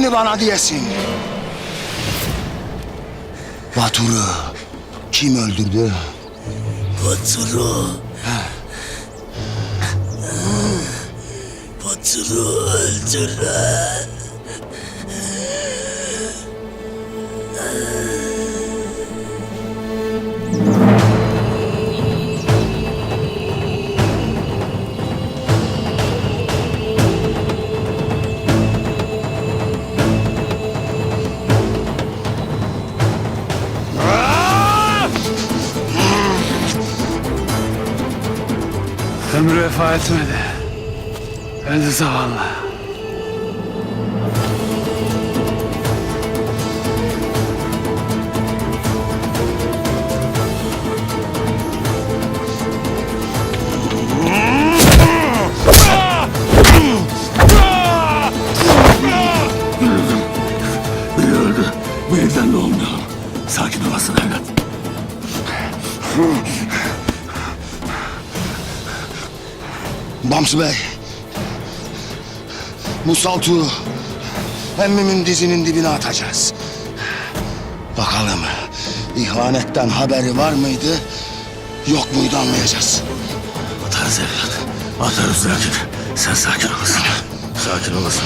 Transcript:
Şimdi bana diyesin. Batur'u kim öldürdü? Batur'u... Batur'u öldüren... Ömrü vefa etmedi. Öldü zavallı. Biri öldü. Bu evden de olmayalım. Sakin olasın evlat. Bamsı Bey. Bu saltuğu emmimin dizinin dibine atacağız. Bakalım ihanetten haberi var mıydı, yok muydu anlayacağız. Atarız evlat. Atarız lakin sen sakin olasın. Sakin olasın.